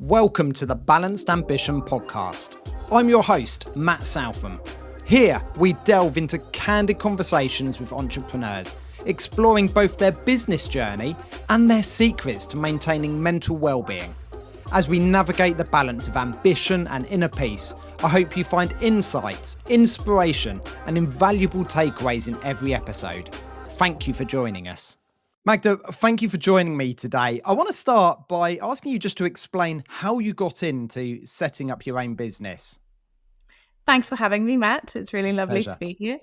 Welcome to the Balanced Ambition podcast. I'm your host, Matt Southam. Here, we delve into candid conversations with entrepreneurs, exploring both their business journey and their secrets to maintaining mental well-being. As we navigate the balance of ambition and inner peace, I hope you find insights, inspiration, and invaluable takeaways in every episode. Thank you for joining us. Magda, thank you for joining me today. I want to start by asking you just to explain how you got into setting up your own business. Thanks for having me, Matt. It's really lovely to be here.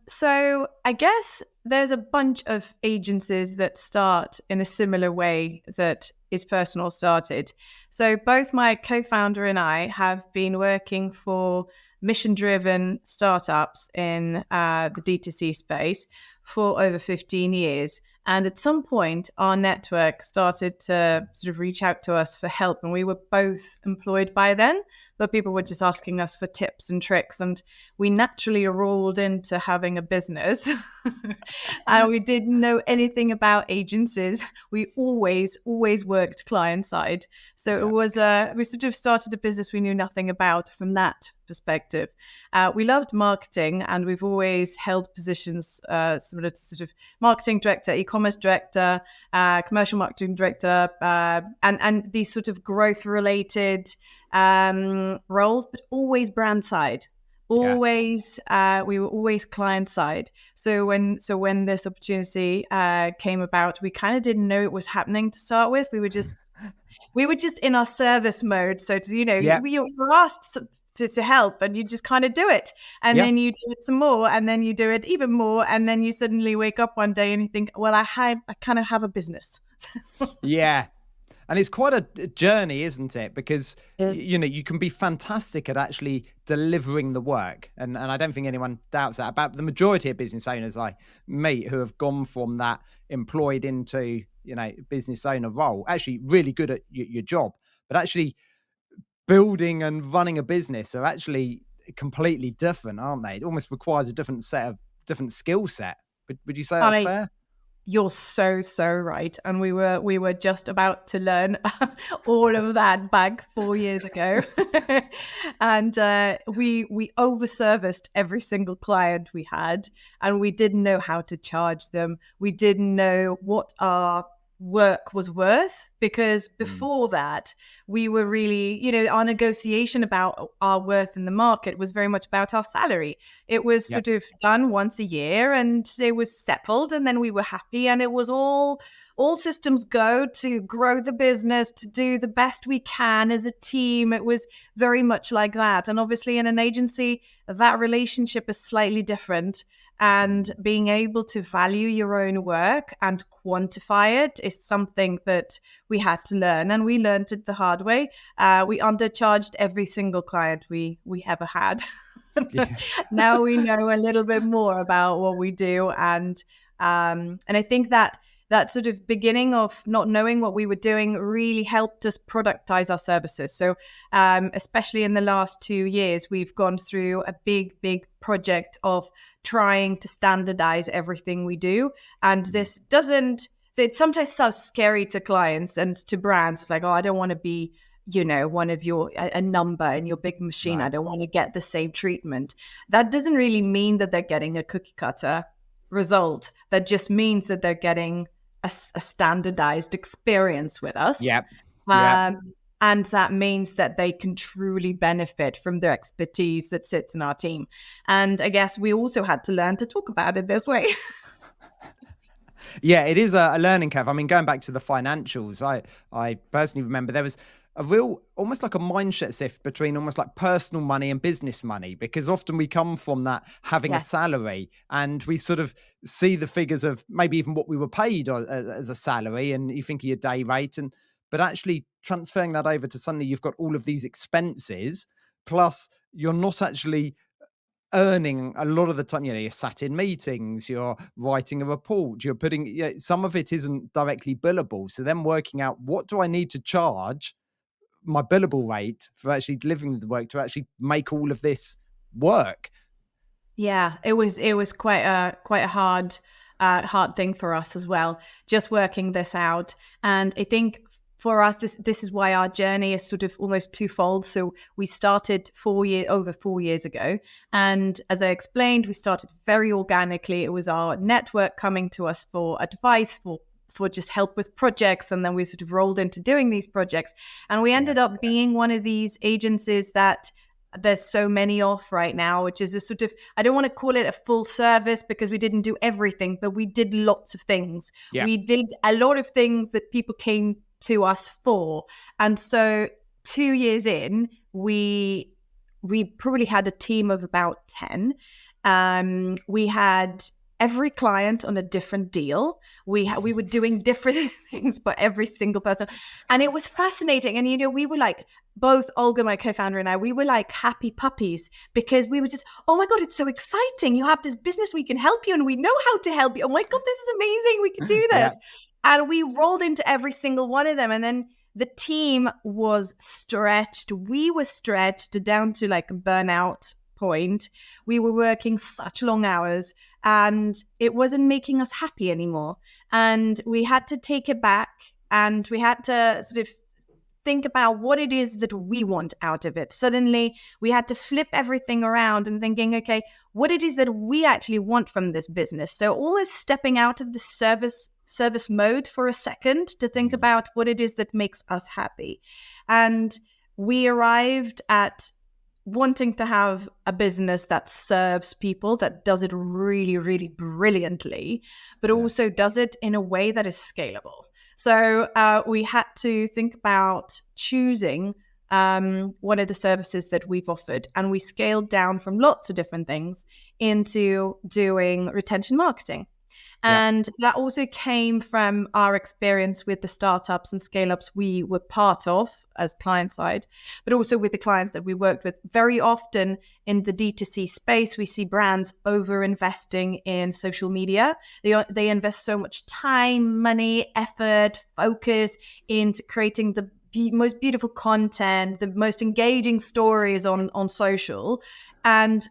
So I guess there's a bunch of agencies that start in a similar way that Is Personal started. So both my co-founder and I have been working for mission-driven startups in the D2C space for over 15 years. And at some point, our network started to sort of reach out to us for help. And we were both employed by then, but people were just asking us for tips and tricks. And we naturally rolled into having a business. And we didn't know anything about agencies. We always worked client side. So it was, we sort of started a business we knew nothing about from that perspective. We loved marketing, and we've always held positions similar to sort of marketing director, e-commerce director, commercial marketing director, and these sort of growth related roles, but always brand side. Always, we were always client side. So when this opportunity came about, we kind of didn't know it was happening to start with. We were just in our service mode. So we were asked to help, and you just kind of do it, and then you do it some more, and then you do it even more, and then you suddenly wake up one day and you think, well, I kind of have a business. Yeah. And it's quite a journey, isn't it? Because, you can be fantastic at actually delivering the work. And I don't think anyone doubts that about the majority of business owners I meet who have gone from that employed into, business owner role, actually really good at your job, but actually building and running a business are actually completely different, aren't they? It almost requires a different skill set. Would you say that's fair? You're so right, and we were just about to learn all of that back 4 years ago, and we overserviced every single client we had, and we didn't know how to charge them. We didn't know what our work was worth, because before that we were really, our negotiation about our worth in the market was very much about our salary. It was sort of done once a year, and it was settled, and then we were happy, and it was all systems go to grow the business, to do the best we can as a team. It was very much like that. And obviously in an agency, that relationship is slightly different. And being able to value your own work and quantify it is something that we had to learn, and we learned it the hard way. We undercharged every single client we ever had. Now we know a little bit more about what we do, and I think that sort of beginning of not knowing what we were doing really helped us productize our services. So especially in the last 2 years, we've gone through a big project of trying to standardize everything we do. And this it sometimes sounds scary to clients and to brands. It's like, oh, I don't want to be, one of a number in your big machine. Right. I don't want to get the same treatment. That doesn't really mean that they're getting a cookie cutter result. That just means that they're getting a standardized experience with us. And that means that they can truly benefit from the expertise that sits in our team. And I guess we also had to learn to talk about it this way. Yeah, it is a learning curve. I mean, going back to the financials, I personally remember there was a real, almost like a mindset shift between almost like personal money and business money, because often we come from that having a salary, and we sort of see the figures of maybe even what we were paid as a salary, and you think of your day rate, but actually transferring that over to suddenly you've got all of these expenses, plus you're not actually earning a lot of the time. You're sat in meetings, you're writing a report, you're putting, some of it isn't directly billable. So then working out, what do I need to charge my billable rate for actually delivering the work to actually make all of this work? Yeah, it was quite a hard thing for us as well, just working this out. And I think for us, this is why our journey is sort of almost twofold. So we started over 4 years ago, and as I explained, we started very organically. It was our network coming to us for advice, for just help with projects, and then we sort of rolled into doing these projects, and we ended up being one of these agencies that there's so many of right now, which is a sort of, I don't want to call it a full service because we didn't do everything, but we did lots of things. Yeah. We did a lot of things that people came to us for. And so 2 years in, we probably had a team of about 10. We had every client on a different deal. We were doing different things for every single person. And it was fascinating. And, we were like, both Olga, my co-founder, and I, we were like happy puppies because we were just, oh my God, it's so exciting. You have this business, we can help you, and we know how to help you. Oh my God, this is amazing. We can do this. And we rolled into every single one of them. And then the team was stretched. We were stretched down to like a burnout point. We were working such long hours, and it wasn't making us happy anymore. And we had to take it back, and we had to sort of think about what it is that we want out of it. Suddenly we had to flip everything around and thinking, okay, what it is that we actually want from this business. So almost stepping out of the service mode for a second to think about what it is that makes us happy. And we arrived at wanting to have a business that serves people, that does it really, really brilliantly, but also does it in a way that is scalable. So we had to think about choosing one of the services that we've offered, and we scaled down from lots of different things into doing retention marketing. And that also came from our experience with the startups and scale-ups we were part of as client side, but also with the clients that we worked with. Very often in the D2C space, we see brands over-investing in social media. They invest so much time, money, effort, focus into creating the most beautiful content, the most engaging stories on social. And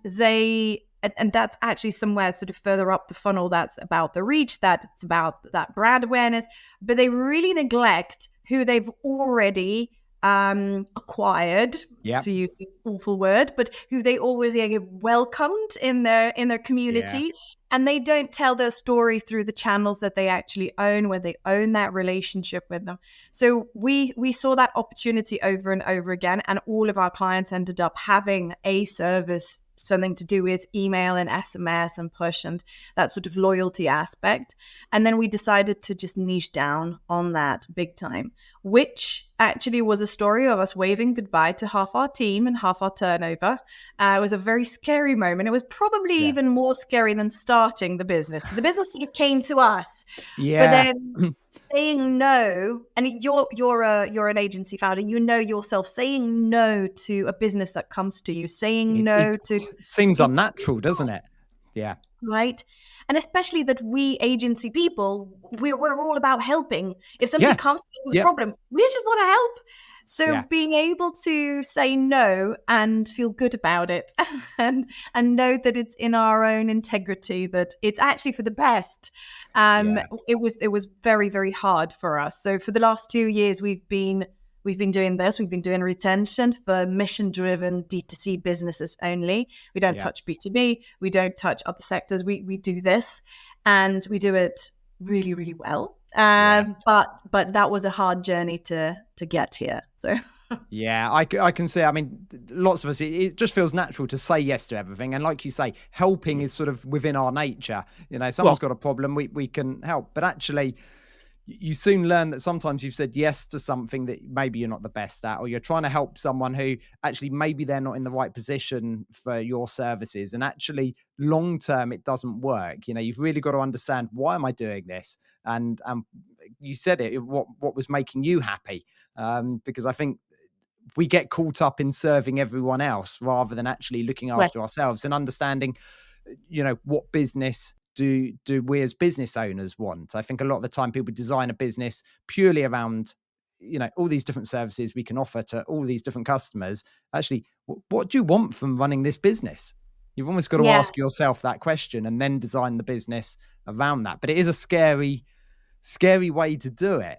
that's actually somewhere sort of further up the funnel. That's about the reach, it's about that brand awareness, but they really neglect who they've already acquired, to use this awful word, but who they always get welcomed in their community. And they don't tell their story through the channels that they actually own, where they own that relationship with them. So we saw that opportunity over and over again, and all of our clients ended up having a service, something to do with email and SMS and push and that sort of loyalty aspect. And then we decided to just niche down on that big time, which actually was a story of us waving goodbye to half our team and half our turnover. It was a very scary moment. It was probably even more scary than starting the business. The business sort of came to us. But then saying no, and you're an agency founder, yourself, saying no to a business that comes to you, saying no to... It seems unnatural, doesn't it? Yeah. Right. And especially that we agency people, we're all about helping. If somebody comes to you with a problem, we just want to help. So being able to say no and feel good about it and know that it's in our own integrity, that it's actually for the best. It was very, very hard for us. So for the last 2 years, we've been doing this. We've been doing retention for mission-driven D2C businesses only. We don't touch B2B. We don't touch other sectors. We do this, and we do it really, really well. But that was a hard journey to get here. So I can see. I mean, lots of us, it just feels natural to say yes to everything. And like you say, helping is sort of within our nature. Someone's got a problem, we can help. But actually, you soon learn that sometimes you've said yes to something that maybe you're not the best at, or you're trying to help someone who actually maybe they're not in the right position for your services. And actually long term, it doesn't work. You've really got to understand, why am I doing this? And you said it, what was making you happy? Because I think we get caught up in serving everyone else rather than actually looking after ourselves and understanding, what business do we as business owners want. I think a lot of the time people design a business purely around, all these different services we can offer to all these different customers. Actually, what do you want from running this business? You've almost got to ask yourself that question and then design the business around that. But it is a scary way to do it.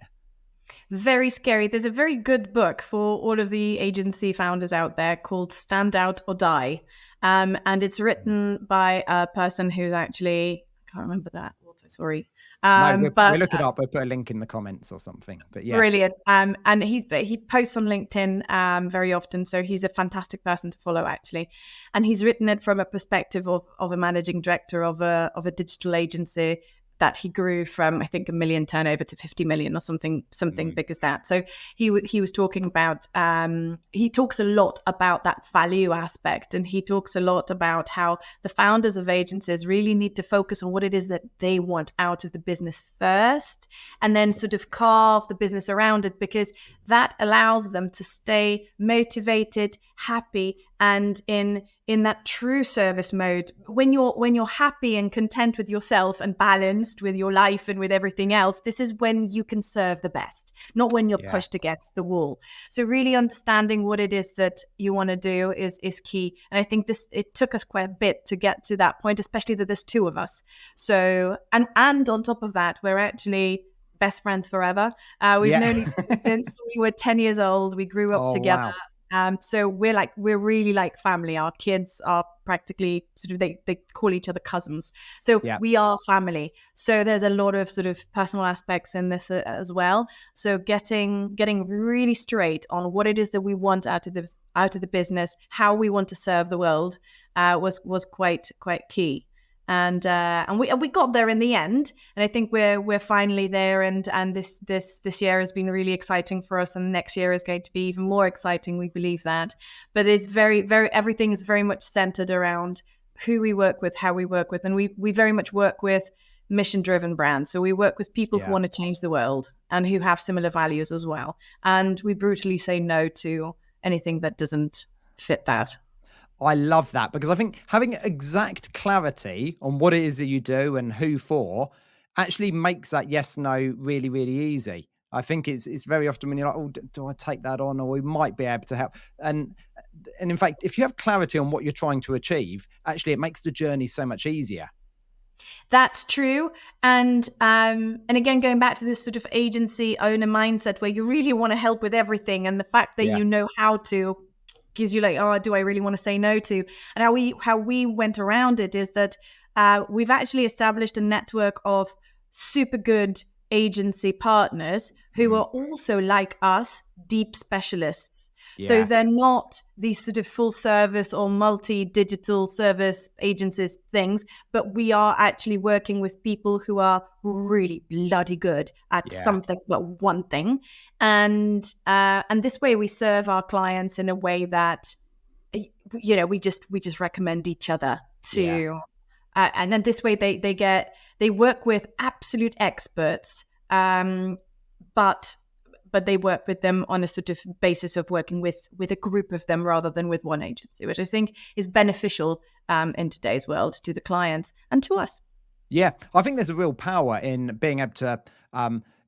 Very scary. There's a very good book for all of the agency founders out there called Stand Out or Die. And it's written by a person who's actually, I can't remember that author, sorry. No, we'll But look it up. We'll put a link in the comments or something. But yeah. brilliant. And he posts on LinkedIn very often. So he's a fantastic person to follow, actually. And he's written it from a perspective of a managing director of a digital agency that he grew from, I think, 1 million turnover to 50 million or something big as that. So he was talking about, he talks a lot about that value aspect, and he talks a lot about how the founders of agencies really need to focus on what it is that they want out of the business first, and then sort of carve the business around it, because that allows them to stay motivated, happy, and in that true service mode. When you're happy and content with yourself and balanced with your life and with everything else, this is when you can serve the best, not when you're pushed against the wall. So really understanding what it is that you want to do is key. And I think it took us quite a bit to get to that point, especially that there's two of us. So, and on top of that, we're actually best friends forever. We've known each other since we were 10 years old. We grew up together. Wow. So we're really like family. Our kids are practically sort of, they call each other cousins. So we are family. So there's a lot of sort of personal aspects in this as well. So getting really straight on what it is that we want out of the business, how we want to serve the world, was quite key. And we got there in the end, and I think we're finally there. And this year has been really exciting for us, and next year is going to be even more exciting. We believe that, but it's very everything is very much centered around who we work with, how we work with, and we very much work with mission-driven brands. So we work with people who want to change the world and who have similar values as well. And we brutally say no to anything that doesn't fit that. I love that, because I think having exact clarity on what it is that you do and who for actually makes that yes, no really, really easy. I think it's very often when you're like, oh, do I take that on, or we might be able to help. And in fact, if you have clarity on what you're trying to achieve, actually it makes the journey so much easier. That's true. And again, going back to this sort of agency owner mindset where you really want to help with everything, and the fact that you know how to gives you like, oh, do I really want to say no to? And how we went around it is that we've actually established a network of super good agency partners who are also, like us, deep specialists. So they're not these sort of full service or multi-digital service agencies things, but we are actually working with people who are really bloody good at something but one thing. And this way we serve our clients in a way that, you know, we just recommend each other to, and then this way they work with absolute experts, but they work with them on a sort of basis of working with a group of them rather than with one agency, which I think is beneficial in today's world to the clients and to us. Yeah, I think there's a real power in being able to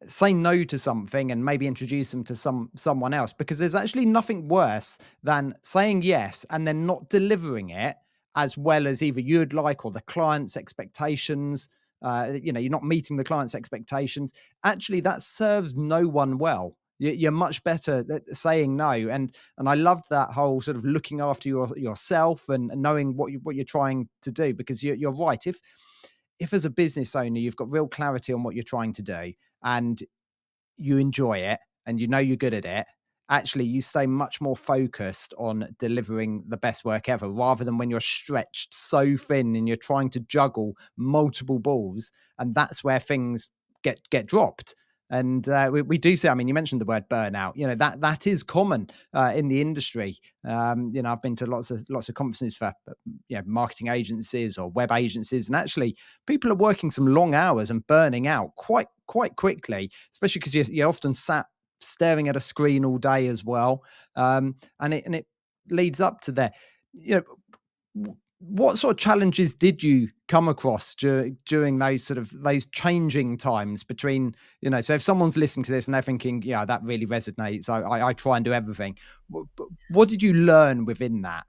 say no to something and maybe introduce them to someone else, because there's actually nothing worse than saying yes and then not delivering it as well as either you'd like or the client's expectations. You're not meeting the client's expectations. Actually, that serves no one well. You're much better at saying no. And I love that whole sort of looking after yourself and knowing what you're trying to do, because you're right. If as a business owner, you've got real clarity on what you're trying to do and you enjoy it and you know you're good at it, actually you stay much more focused on delivering the best work ever, rather than when you're stretched so thin and you're trying to juggle multiple balls, and that's where things get dropped. And we do see, I mean, you mentioned the word burnout, that is common in the industry. I've been to lots of conferences for marketing agencies or web agencies, and actually people are working some long hours and burning out quite quickly, especially because you're often sat staring at a screen all day as well. And it leads up to there. What sort of challenges did you come across during those changing times between, so if someone's listening to this and they're thinking, yeah, that really resonates, I try and do everything. What did you learn within that?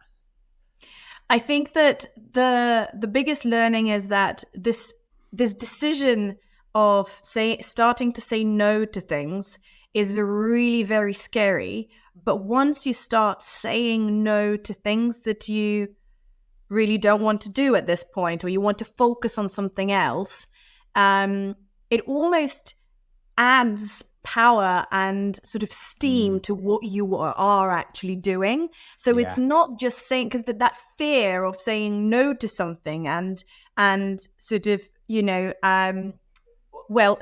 I think that the biggest learning is that this decision of starting to say no to things is really very scary. But once you start saying no to things that you really don't want to do at this point, or you want to focus on something else, it almost adds power and sort of steam to what you are actually doing. So it's not just saying, because that fear of saying no to something and sort of,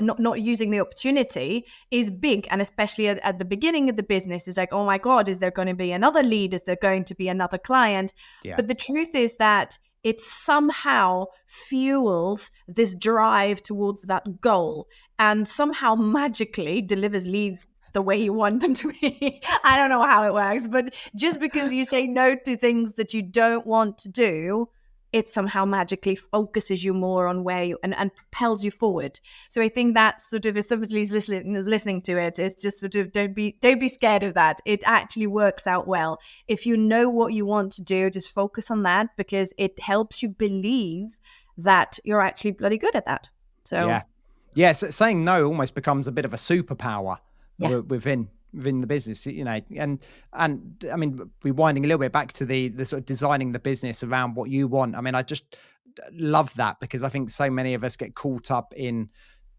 not using the opportunity is big. And especially at the beginning of the business, is like, oh my God, is there going to be another lead? Is there going to be another client? Yeah. But the truth is that it somehow fuels this drive towards that goal and somehow magically delivers leads the way you want them to be. I don't know how it works, but just because you say no to things that you don't want to do, it somehow magically focuses you more on where you and propels you forward. So I think that sort of, if somebody's listening to it, it's just sort of don't be scared of that. It actually works out well. If you know what you want to do, just focus on that, because it helps you believe that you're actually bloody good at that. So so saying no almost becomes a bit of a superpower within the business, and I mean, rewinding a little bit back to the sort of designing the business around what you want. I mean, I just love that, because I think so many of us get caught up in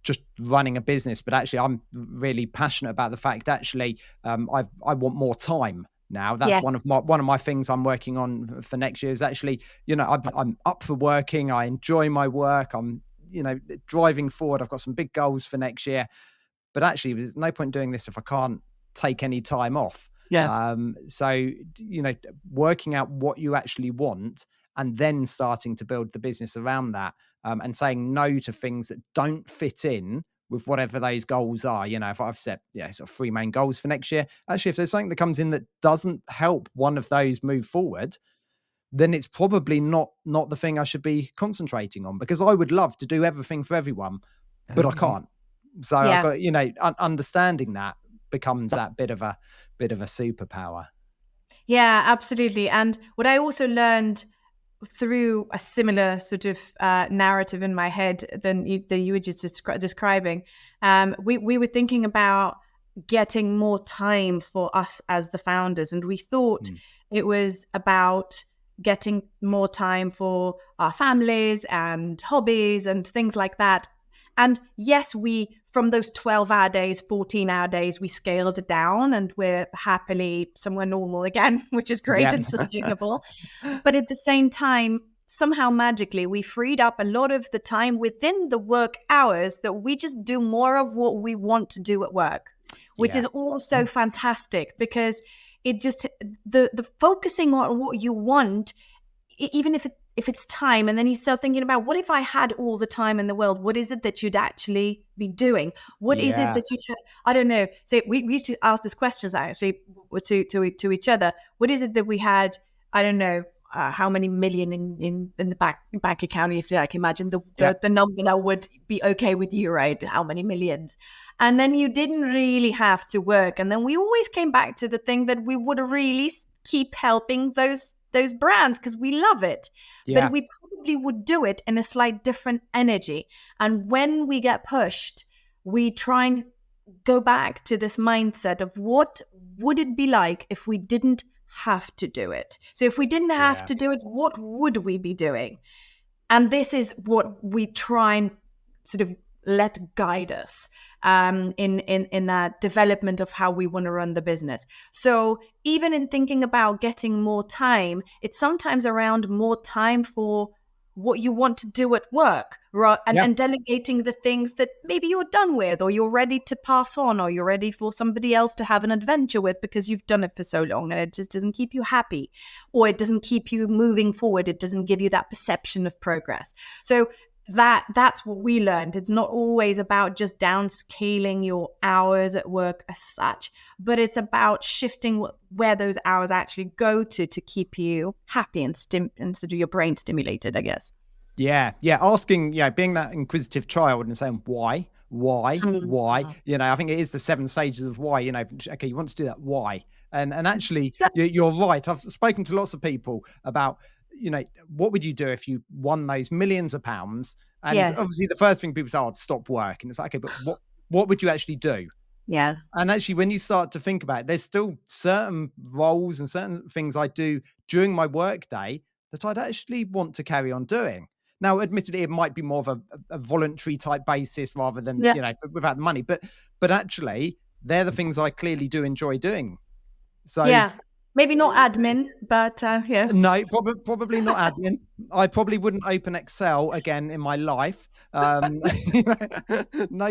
just running a business, but actually I'm really passionate about the fact actually I want more time now. That's one of my things I'm working on for next year is actually, I'm up for working. I enjoy my work. I'm, driving forward. I've got some big goals for next year, but actually there's no point doing this if I can't take any time off. So, working out what you actually want and then starting to build the business around that, and saying no to things that don't fit in with whatever those goals are. If I've set sort of 3 main goals for next year, actually, if there's something that comes in that doesn't help one of those move forward, then it's probably not the thing I should be concentrating on, because I would love to do everything for everyone, but I can't. So I've got, understanding that becomes that bit of a superpower. Yeah, absolutely. And what I also learned through a similar sort of narrative in my head than you were just describing, we were thinking about getting more time for us as the founders, and we thought it was about getting more time for our families and hobbies and things like that. And yes, from those 12-hour days, 14-hour days, we scaled it down and we're happily somewhere normal again, which is great and sustainable. But at the same time, somehow magically, we freed up a lot of the time within the work hours that we just do more of what we want to do at work, which is also fantastic, because it just, the focusing on what you want, even if it's time, and then you start thinking about, what if I had all the time in the world? What is it that you'd actually be doing? What is it that you'd I don't know. So we used to ask these questions actually to each other. What is it that we had? I don't know. How many million in the bank account? If I can imagine the number that would be okay with you, right? How many millions? And then you didn't really have to work. And then we always came back to the thing that we would really keep helping those brands because we love it. But we probably would do it in a slight different energy. And when we get pushed, we try and go back to this mindset of what would it be like if we didn't have to do it. So if we didn't have to do it, what would we be doing? And this is what we try and sort of let guide us in that development of how we want to run the business. So even in thinking about getting more time, it's sometimes around more time for what you want to do at work, right? And delegating the things that maybe you're done with, or you're ready to pass on, or you're ready for somebody else to have an adventure with because you've done it for so long and it just doesn't keep you happy, or it doesn't keep you moving forward. It doesn't give you that perception of progress. So that's what we learned. It's not always about just downscaling your hours at work as such, but it's about shifting where those hours actually go to keep you happy and sort of your brain stimulated, I guess. Yeah. Asking, being that inquisitive child and saying why. I think it is the 7 stages of why. Okay, you want to do that. Why? And actually, you're right. I've spoken to lots of people about, what would you do if you won those millions of pounds? And obviously the first thing people say, I'd stop work. And it's like, okay, but what would you actually do? Yeah. And actually, when you start to think about it, there's still certain roles and certain things I do during my workday that I'd actually want to carry on doing. Now, admittedly, it might be more of a voluntary type basis rather than, Yeah. without the money. But actually, they're the things I clearly do enjoy doing. So Yeah. Maybe not admin, but yeah. no, probably not admin. I probably wouldn't open Excel again in my life. No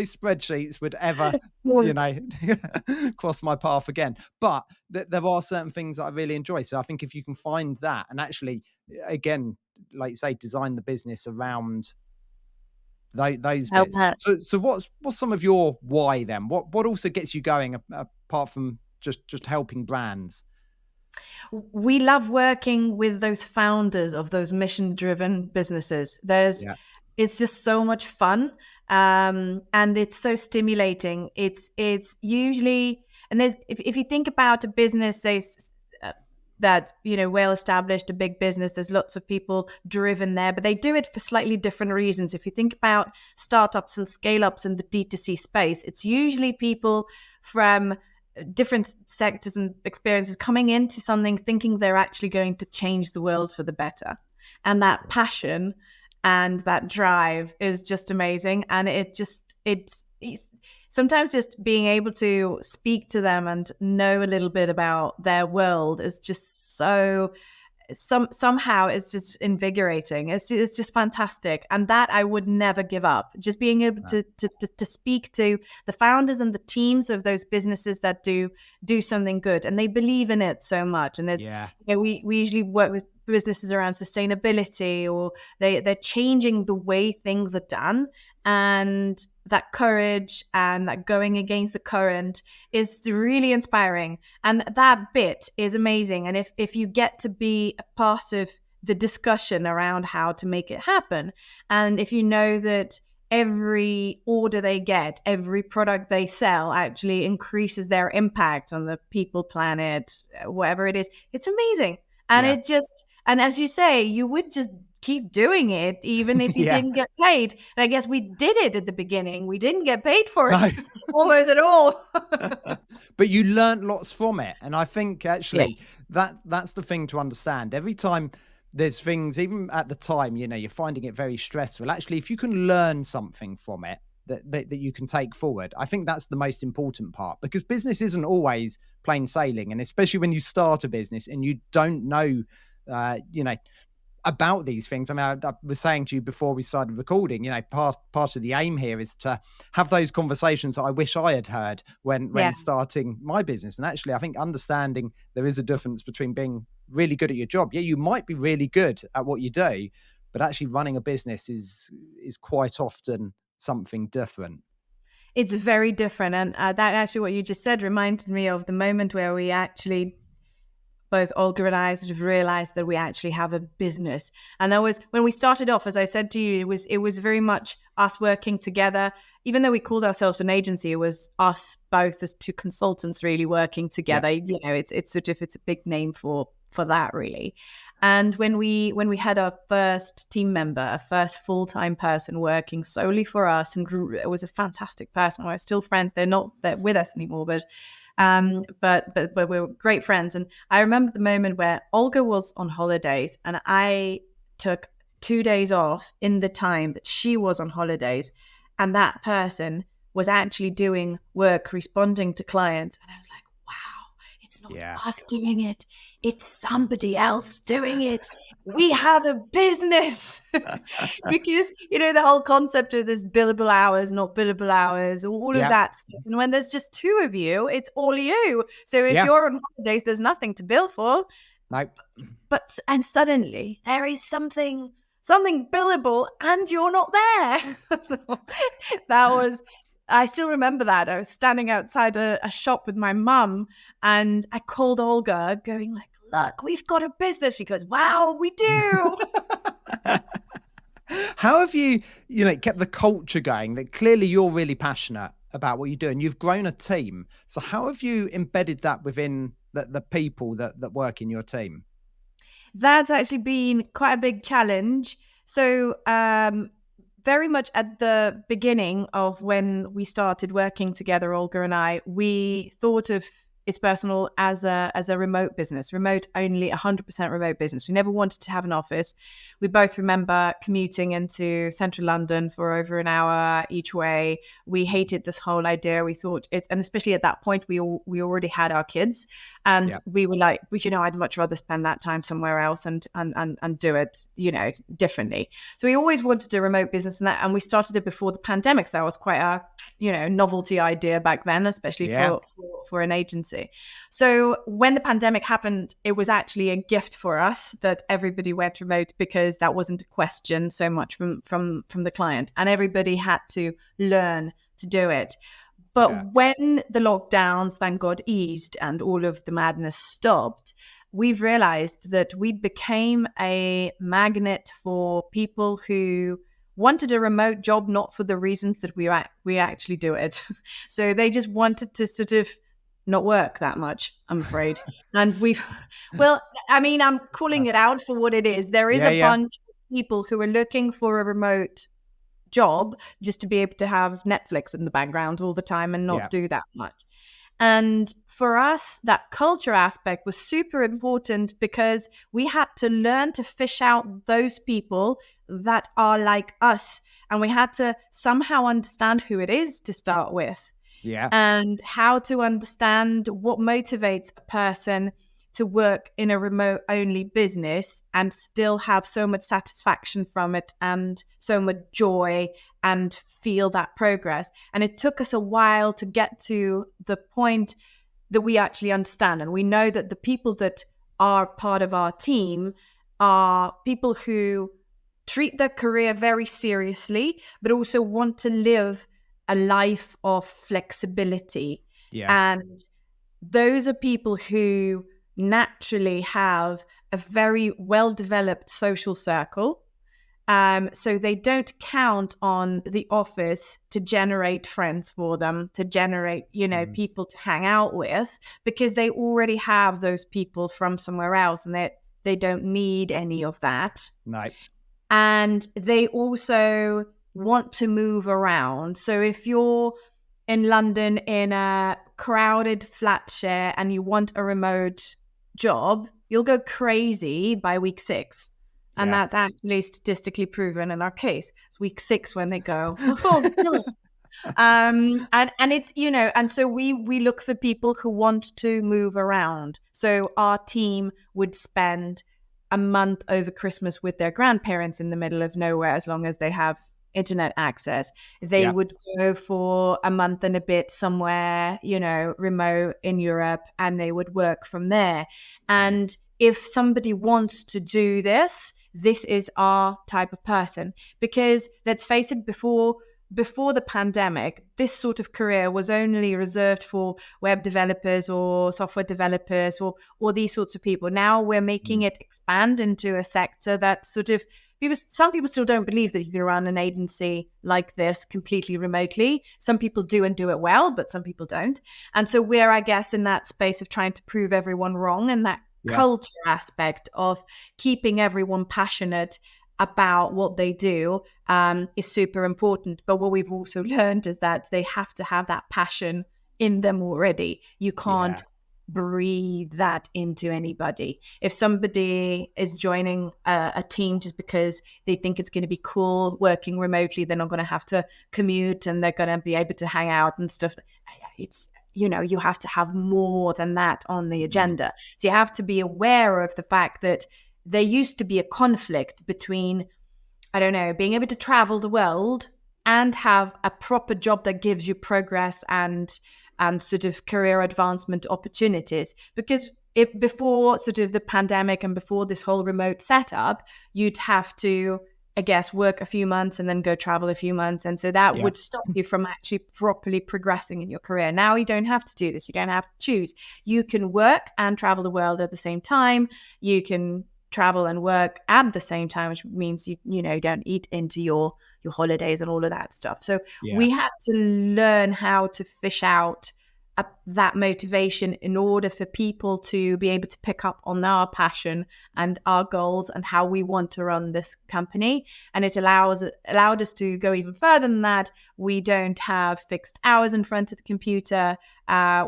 spreadsheets would ever, you know, cross my path again. But there are certain things that I really enjoy. So I think if you can find that and actually, again, like you say, design the business around those Help bits. out. So what's some of your why then? What also gets you going apart from just helping brands? We love working with those founders of those mission driven businesses. Yeah, It's just so much fun. And it's so stimulating. It's usually, and there's, if you think about a business, say, that, well established, a big business, there's lots of people driven there, but they do it for slightly different reasons. If you think about startups and scale ups in the D2C space, it's usually people from different sectors and experiences coming into something thinking they're actually going to change the world for the better. And that passion and that drive is just amazing. And it's sometimes just being able to speak to them and know a little bit about their world is just so somehow it's just invigorating. It's just fantastic, and that I would never give up. Just being able to speak to the founders and the teams of those businesses that do something good, and they believe in it so much. And it's we usually work with businesses around sustainability, or they're changing the way things are done, and that courage and that going against the current is really inspiring. And that bit is amazing. And if you get to be a part of the discussion around how to make it happen, and if you know that every order they get, every product they sell actually increases their impact on the people, planet, whatever it is, it's amazing. And yeah, it just, and as you say, you would just keep doing it even if you yeah. didn't get paid. And I guess we did it at the beginning. We didn't get paid for it No. almost at all. But you learnt lots from it, and I think Yeah. actually that's the thing to understand. Every time there's things, even at the time, you're finding it very stressful. Actually, if you can learn something from it that you can take forward, I think that's the most important part, because business isn't always plain sailing, and especially when you start a business and you don't know, you know, about these things. I mean, I was saying to you before we started recording, part of the aim here is to have those conversations that I wish I had heard when Yeah. starting my business. And actually, I think understanding there is a difference between being really good at your job. Yeah, you might be really good at what you do, but actually running a business is quite often something different. It's very different. And that actually, what you just said reminded me of the moment where we actually, both Olga and I, sort of realized that we actually have a business. And that was when we started off, as I said to you, it was very much us working together. Even though we called ourselves an agency, it was us both as two consultants really working together. Yeah. It's sort of, it's a big name for that, really. And when we had our first team member, a first full-time person working solely for us, and it was a fantastic person. We're still friends. They're not with us anymore, but we were great friends. And I remember the moment where Olga was on holidays and I took 2 days off in the time that she was on holidays, and that person was actually doing work, responding to clients. And I was like, wow, it's not us doing it. It's somebody else doing it. We have a business. Because, the whole concept of this billable hours, not billable hours, all of that stuff. And when there's just two of you, it's all you. So if you're on holidays, there's nothing to bill for. Nope. And suddenly there is something billable and you're not there. I still remember that. I was standing outside a shop with my mum, and I called Olga going like, look, we've got a business. She goes, wow, we do. How have you, kept the culture going? That clearly you're really passionate about what you do, and you've grown a team. So how have you embedded that within the people that work in your team? That's actually been quite a big challenge. So very much at the beginning of when we started working together, Olga and I, we thought of It's Personal as a remote business, remote only, 100% remote business. We never wanted to have an office. We both remember commuting into central London for over an hour each way. We hated this whole idea. We thought and especially at that point, we already had our kids, and we were like, I'd much rather spend that time somewhere else and do it, differently. So we always wanted a remote business, and we started it before the pandemic. So that was quite a novelty idea back then, especially for an agency. So when the pandemic happened, it was actually a gift for us that everybody went remote, because that wasn't a question so much from the client, and everybody had to learn to do it. But when the lockdowns, thank God, eased and all of the madness stopped, we've realized that we became a magnet for people who wanted a remote job, not for the reasons that we actually do it. So they just wanted to sort of not work that much, I'm afraid. And I'm calling it out for what it is. There is a bunch of people who are looking for a remote job just to be able to have Netflix in the background all the time and not do that much. And for us, that culture aspect was super important, because we had to learn to fish out those people that are like us. And we had to somehow understand who it is to start with. And how to understand what motivates a person to work in a remote only business and still have so much satisfaction from it and so much joy and feel that progress. And it took us a while to get to the point that we actually understand. And we know that the people that are part of our team are people who treat their career very seriously, but also want to live a life of flexibility. And those are people who naturally have a very well-developed social circle. So they don't count on the office to generate friends for them, to generate, people to hang out with, because they already have those people from somewhere else, and they don't need any of that. No. And they also want to move around. So if you're in London in a crowded flat share and you want a remote job, you'll go crazy by week 6. And that's actually statistically proven in our case. It's week 6 when they go, oh, no. And it's, and so we look for people who want to move around. So our team would spend a month over Christmas with their grandparents in the middle of nowhere, as long as they have internet access. They would go for a month and a bit somewhere, remote in Europe, and they would work from there. And if somebody wants to do this is our type of person. Because let's face it, before the pandemic, this sort of career was only reserved for web developers or software developers or these sorts of people. Now we're making it expand into a sector that sort of some people still don't believe that you can run an agency like this completely remotely. Some people do and do it well, but some people don't. And so we're, I guess, in that space of trying to prove everyone wrong, and that culture aspect of keeping everyone passionate about what they do is super important. But what we've also learned is that they have to have that passion in them already. You can't breathe that into anybody. If somebody is joining a team just because they think it's going to be cool working remotely, they're not going to have to commute and they're going to be able to hang out and stuff. It's, you have to have more than that on the agenda. So you have to be aware of the fact that there used to be a conflict between, being able to travel the world and have a proper job that gives you progress and sort of career advancement opportunities. Because before sort of the pandemic and before this whole remote setup, you'd have to, I guess, work a few months and then go travel a few months. And so that would stop you from actually properly progressing in your career. Now you don't have to do this. You don't have to choose. You can work and travel the world at the same time. You can travel and work at the same time, which means you don't eat into your holidays and all of that stuff. So we had to learn how to fish out that motivation in order for people to be able to pick up on our passion and our goals and how we want to run this company. And it allowed us to go even further than that. We don't have fixed hours in front of the computer.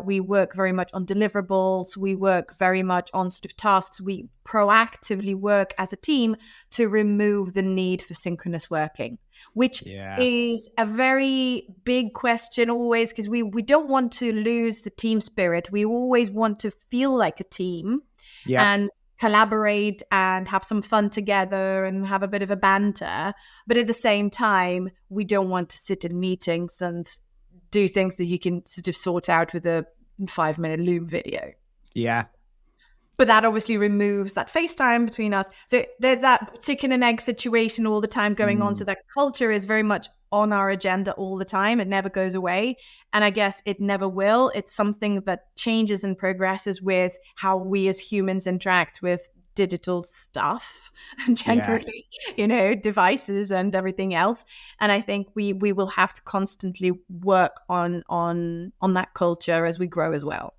We work very much on deliverables. We work very much on sort of tasks. We proactively work as a team to remove the need for synchronous working, which is a very big question always, because we don't want to lose the team spirit. We always want to feel like a team and collaborate and have some fun together and have a bit of a banter. But at the same time, we don't want to sit in meetings and do things that you can sort of sort out with a 5-minute Loom video. Yeah. But that obviously removes that FaceTime between us. So there's that chicken and egg situation all the time going on. So that culture is very much on our agenda all the time. It never goes away. And I guess it never will. It's something that changes and progresses with how we as humans interact with digital stuff and generally, devices and everything else. And I think we will have to constantly work on that culture as we grow as well.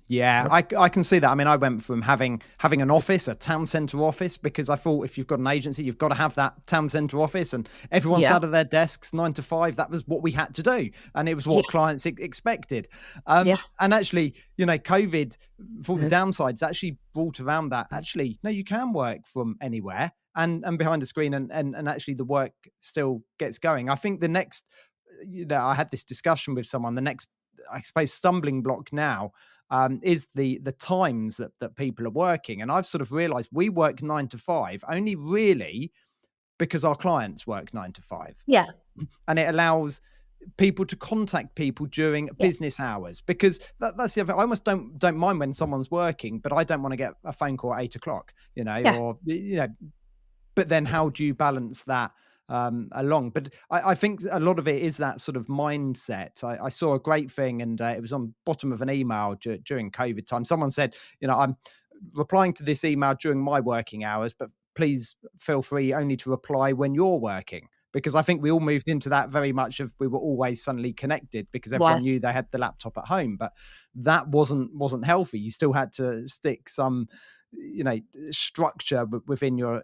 Yeah, I can see that. I mean, I went from having an office, a town centre office, because I thought if you've got an agency, you've got to have that town centre office, and everyone sat at their desks 9 to 5. That was what we had to do, and it was what clients expected. And actually, COVID, for the downsides, actually brought around that. Actually, no, you can work from anywhere and behind a screen, and actually the work still gets going. I think the next, I had this discussion with someone. The next, I suppose, stumbling block now is the times that people are working. And I've sort of realized we work 9 to 5 only really because our clients work 9 to 5. Yeah. And it allows people to contact people during business hours, because that's the other. I almost don't mind when someone's working, but I don't want to get a phone call at 8 o'clock, or, but then how do you balance that along? But I think a lot of it is that sort of mindset. I saw a great thing, and it was on bottom of an email during COVID time. Someone said, I'm replying to this email during my working hours, but please feel free only to reply when you're working. Because I think we all moved into that very much of, we were always suddenly connected because everyone knew they had the laptop at home, but that wasn't healthy. You still had to stick some structure within your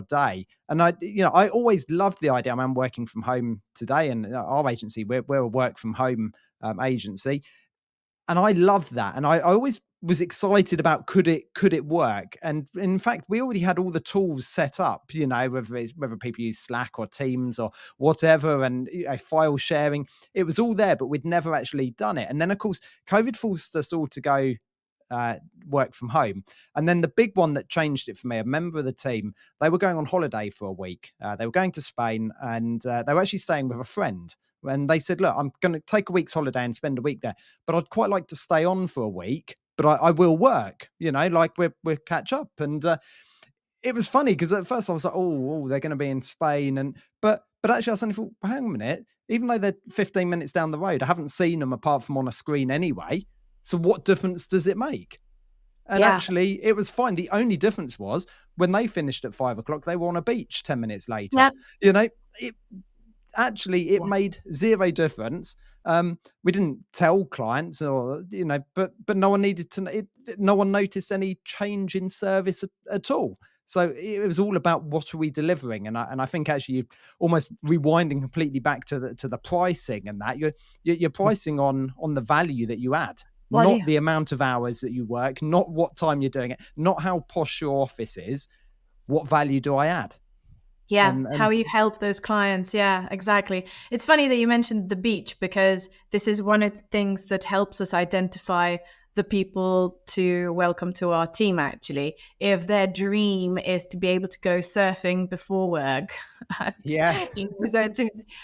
day. And I always loved the idea. I'm working from home today, and our agency, we're a work from home agency, and I loved that. And I always was excited about could it work. And in fact, we already had all the tools set up, whether people use Slack or Teams or whatever, and file sharing, it was all there, but we'd never actually done it. And then of course COVID forced us all to go work from home. And then the big one that changed it for me, a member of the team, they were going on holiday for a week. They were going to Spain, and they were actually staying with a friend. And they said, look, I'm going to take a week's holiday and spend a week there, but I'd quite like to stay on for a week, but I will work, like we'll catch up. And it was funny because at first I was like, oh, they're going to be in Spain. But actually I suddenly thought, well, hang on a minute, even though they're 15 minutes down the road, I haven't seen them apart from on a screen anyway. So what difference does it make? And actually it was fine. The only difference was when they finished at 5 o'clock, they were on a beach 10 minutes later. It made zero difference. We didn't tell clients, or but no one needed to. No one noticed any change in service at all. So it was all about what are we delivering, and I think actually you almost rewinding completely back to the pricing, and that you're pricing on the value that you add. Not the amount of hours that you work, not what time you're doing it, not how posh your office is. What value do I add? Yeah, and how you help those clients. Yeah, exactly. It's funny that you mentioned the beach, because this is one of the things that helps us identify the people to welcome to our team, actually. If their dream is to be able to go surfing before work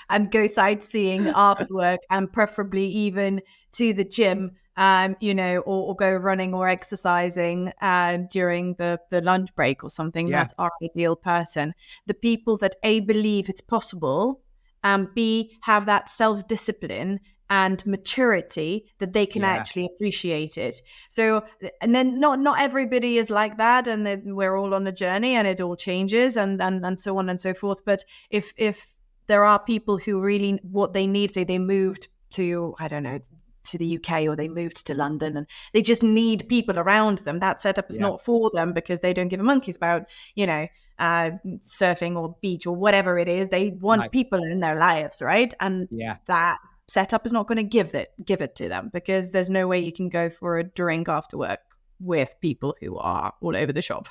and go sightseeing after work, and preferably even to the gym, or go running or exercising during the lunch break or something. That's our ideal person. The people that A, believe it's possible, and B, have that self-discipline and maturity that they can actually appreciate it. So, and then not everybody is like that, and then we're all on a journey, and it all changes, and so on and so forth. But if there are people who really, what they need, say they moved to, I don't know, to the UK or they moved to London and they just need people around them. That setup is not for them because they don't give a monkey's about, surfing or beach or whatever it is. They want people in their lives, right? And that setup is not going to give it to them, because there's no way you can go for a drink after work with people who are all over the shop.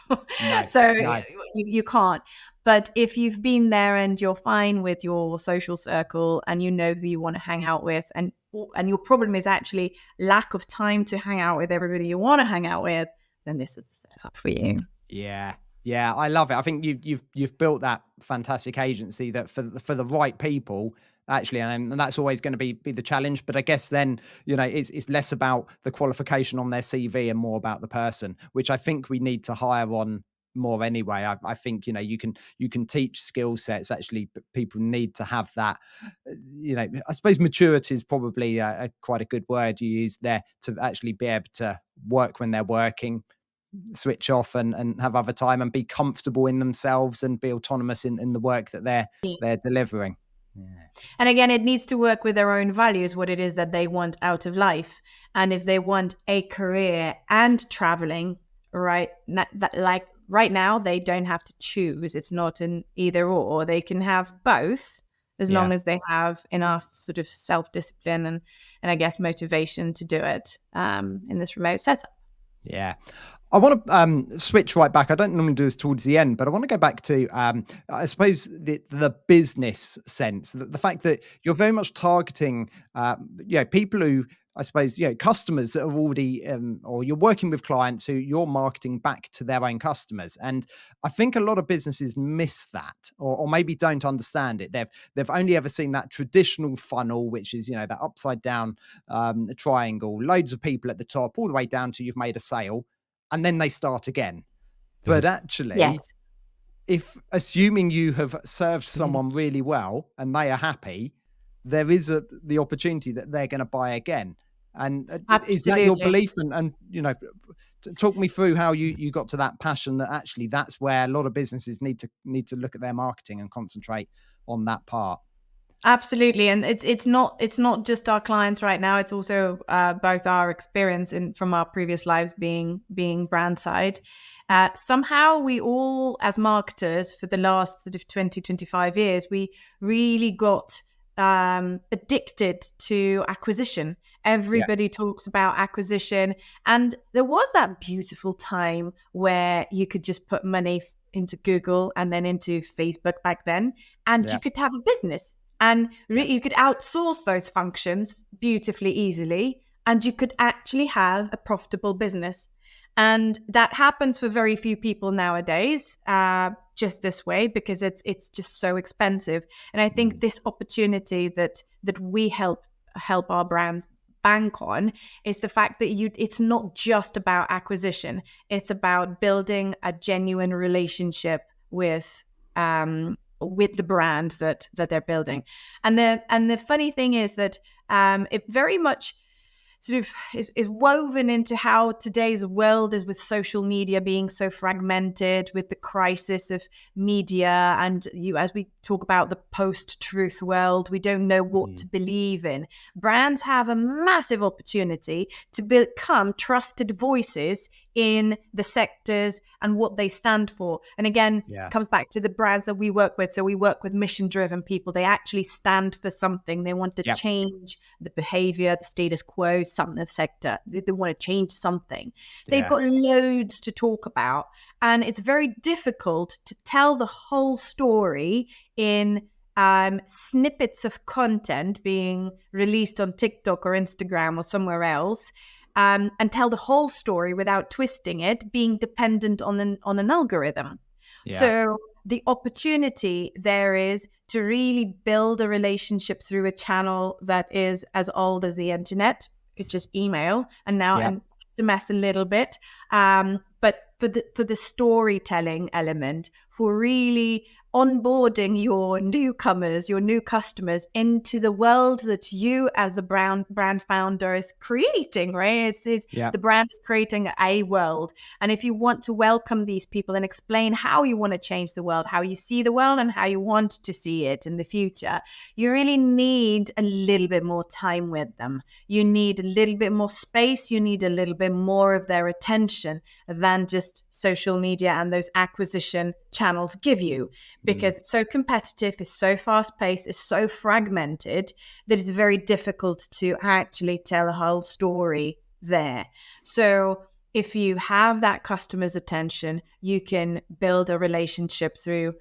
You can't. But if you've been there and you're fine with your social circle and you know who you want to hang out with, and your problem is actually lack of time to hang out with everybody you want to hang out with, then this is the setup for you. Yeah, I love it. I think you've built that fantastic agency that for the right people, actually, and that's always going to be the challenge. But I guess then, it's less about the qualification on their CV and more about the person, which I think we need to hire on more anyway. I think you can teach skill sets. Actually, but people need to have that. I suppose maturity is probably a quite a good word you use there, to actually be able to work when they're working, switch off and have other time, and be comfortable in themselves and be autonomous in the work that they're delivering. And again, it needs to work with their own values, what it is that they want out of life. And if they want a career and traveling, right, like right now, they don't have to choose. It's not an either or. They can have both, as long as they have enough sort of self-discipline and I guess motivation to do it in this remote setup. Yeah. I want to switch right back. I don't normally do this towards the end, but I want to go back to, I suppose, the business sense, the fact that you're very much targeting, people who, I suppose, customers that have already, or you're working with clients who you're marketing back to their own customers. And I think a lot of businesses miss that, or maybe don't understand it. They've only ever seen that traditional funnel, which is, that upside down triangle, loads of people at the top, all the way down to you've made a sale, and then they start again. But actually, if assuming you have served someone really well and they are happy, there is the opportunity that they're going to buy again. And is that your belief? And talk me through how you got to that passion, that actually that's where a lot of businesses need to look at their marketing and concentrate on that part. Absolutely. And it's not just our clients right now. It's also both our experience from our previous lives being brand side. Somehow we all, as marketers for the last sort of 20, 25 years, we really got addicted to acquisition. Everybody talks about acquisition. And there was that beautiful time where you could just put money into Google and then into Facebook back then, and you could have a business. And you could outsource those functions beautifully easily, and you could actually have a profitable business. And that happens for very few people nowadays, just this way, because it's just so expensive. And I think this opportunity that we help our brands bank on is the fact that it's not just about acquisition. It's about building a genuine relationship with the brand that they're building. And the funny thing is that it very much sort of is woven into how today's world is, with social media being so fragmented, with the crisis of media, and as we talk about the post-truth world, we don't know what to believe in. Brands have a massive opportunity to become trusted voices in the sectors and what they stand for. And again, it comes back to the brands that we work with. So we work with mission-driven people. They actually stand for something. They want to change the behavior, the status quo, something in the sector. They want to change something. They've got loads to talk about. And it's very difficult to tell the whole story in snippets of content being released on TikTok or Instagram or somewhere else. And tell the whole story without twisting it, being dependent on an algorithm. So the opportunity there is to really build a relationship through a channel that is as old as the internet, which is email, and now and SMS a little bit. But for the storytelling element, for really onboarding your newcomers, your new customers into the world that you as the brand founder is creating, right? It's Yeah. the brand is creating a world. And if you want to welcome these people and explain how you want to change the world, how you see the world and how you want to see it in the future, you really need a little bit more time with them. You need a little bit more space. You need a little bit more of their attention than just social media and those acquisition channels give you, because it's so competitive, it's so fast paced, it's so fragmented that it's very difficult to actually tell a whole story there. So if you have that customer's attention, you can build a relationship through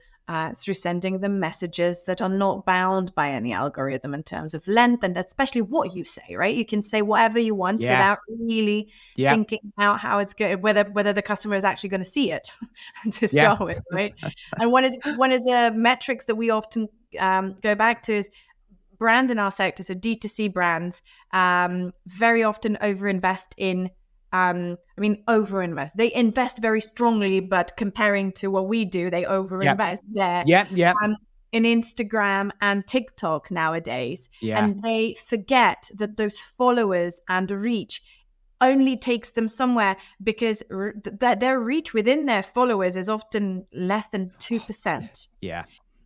sending them messages that are not bound by any algorithm in terms of length and especially what you say, right? You can say whatever you want without really thinking about how it's good, whether the customer is actually going to see it to start with, right? And one of the metrics that we often go back to is brands in our sector, so D2C brands, very often overinvest in overinvest. They invest very strongly, but comparing to what we do, they overinvest there. In Instagram and TikTok nowadays. And they forget that those followers and reach only takes them somewhere, because their reach within their followers is often less than 2%.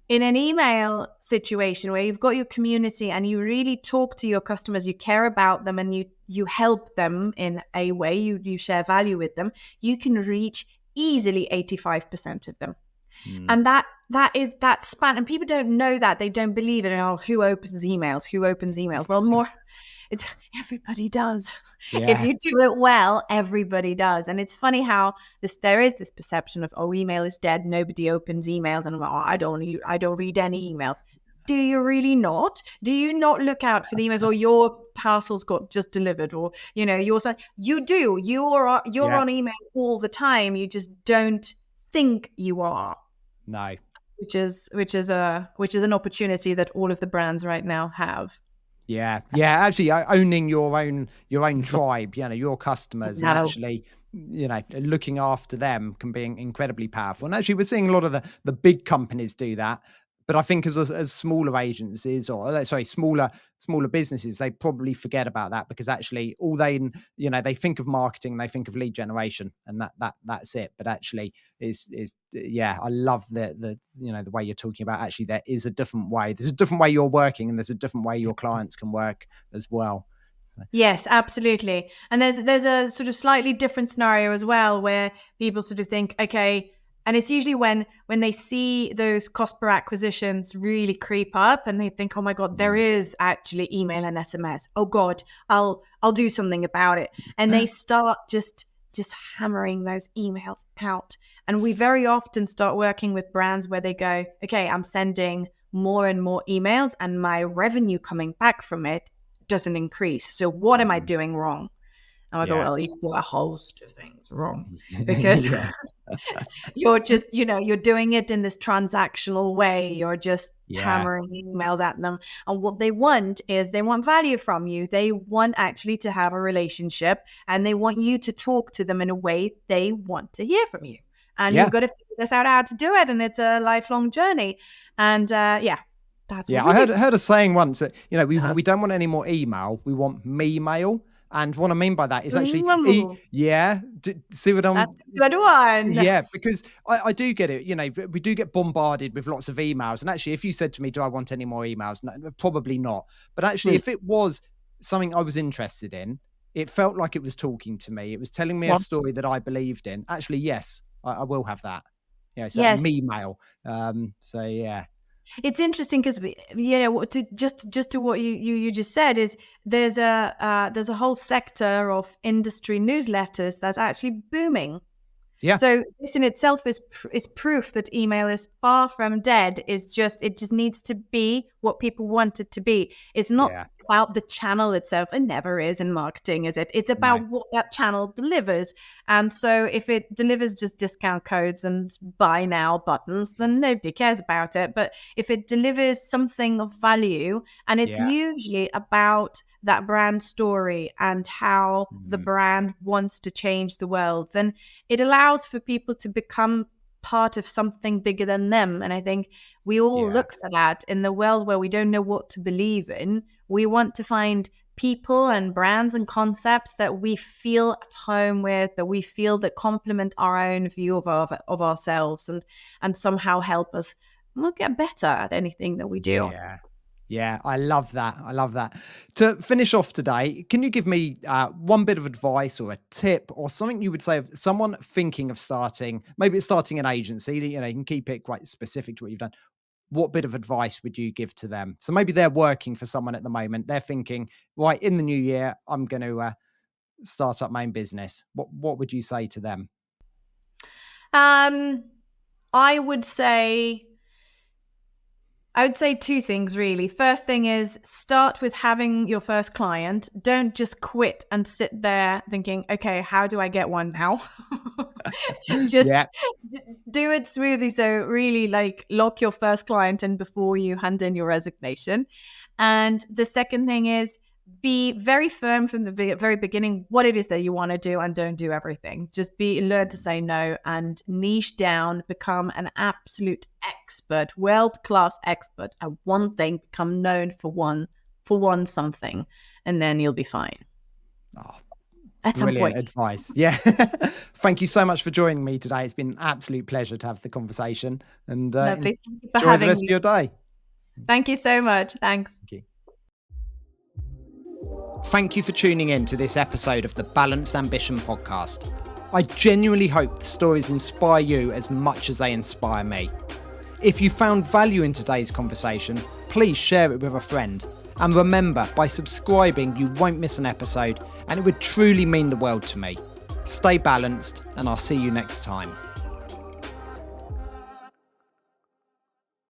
In an email situation where you've got your community and you really talk to your customers, you care about them and you help them in a way, you share value with them, you can reach easily 85% of them. And that is that span. And people don't know that. They don't believe it. Oh, who opens emails? Well, everybody does. If you do it well, everybody does. And it's funny how there is this perception of, oh, email is dead, nobody opens emails, and I don't read any emails. Do you really not? Do you not look out for the emails, or your parcels got just delivered, or you do. You're on email all the time. You just don't think you are. No. Which is an opportunity that all of the brands right now have. Yeah. Actually, owning your own tribe, your customers, and actually, looking after them can be incredibly powerful. And actually, we're seeing a lot of the big companies do that. But I think as smaller agencies, or smaller businesses, they probably forget about that, because actually all they think of marketing, they think of lead generation, and that's it. But actually I love the way you're talking about, actually there is a different way. There's a different way you're working, and there's a different way your clients can work as well. Yes, absolutely. And there's a sort of slightly different scenario as well, where people sort of think, okay, and it's usually when they see those cost per acquisitions really creep up, and they think, oh my God, there is actually email and SMS. Oh God, I'll do something about it. And they start just hammering those emails out. And we very often start working with brands where they go, okay, I'm sending more and more emails, and my revenue coming back from it doesn't increase. So what am I doing wrong? And I go, well, you do a host of things wrong, because you're just, you're doing it in this transactional way. You're just hammering emails at them. And what they want is they want value from you. They want actually to have a relationship, and they want you to talk to them in a way they want to hear from you. And you've got to figure this out how to do it. And it's a lifelong journey. And that's what I heard a saying once that, we don't want any more email. We want me mail. And what I mean by that is actually, see what I'm... That's a good one. Yeah, because I do get it. We do get bombarded with lots of emails. And actually, if you said to me, do I want any more emails? No, probably not. But actually, if it was something I was interested in, it felt like it was talking to me. It was telling me a story that I believed in. Actually, yes, I will have that. Me mail. It's interesting because just to what you just said is there's a whole sector of industry newsletters that's actually booming. Yeah. So this in itself is proof that email is far from dead. It just needs to be what people want it to be. It's not about the channel itself. It never is in marketing, is it? It's about what that channel delivers. And so if it delivers just discount codes and buy now buttons, then nobody cares about it. But if it delivers something of value, and it's usually about that brand story and how the brand wants to change the world, then it allows for people to become part of something bigger than them. And I think we all look for that in the world where we don't know what to believe in. We want to find people and brands and concepts that we feel at home with, that we feel that complement our own view of ourselves and somehow help us get better at anything that we do. Yeah, I love that. I love that. To finish off today, can you give me one bit of advice or a tip or something you would say of someone thinking of starting, maybe it's starting an agency, you can keep it quite specific to what you've done. What bit of advice would you give to them? So maybe they're working for someone at the moment. They're thinking, right, in the new year, I'm going to start up my own business. What would you say to them? I would say two things, really. First thing is start with having your first client. Don't just quit and sit there thinking, okay, how do I get one now? Just do it smoothly. So really lock your first client in before you hand in your resignation. And the second thing is be very firm from the very beginning what it is that you want to do, and don't do everything. Just learn to say no and niche down, become an absolute expert, world-class expert at one thing, become known for one something, and then you'll be fine. At some point. Brilliant advice. Yeah. Thank you so much for joining me today. It's been an absolute pleasure to have the conversation, and lovely. Enjoy the rest of your day. Thank you so much. Thanks. Thank you. Thank you for tuning in to this episode of the Balanced Ambition podcast. I genuinely hope the stories inspire you as much as they inspire me. If you found value in today's conversation, please share it with a friend. And remember, by subscribing, you won't miss an episode, and it would truly mean the world to me. Stay balanced, and I'll see you next time.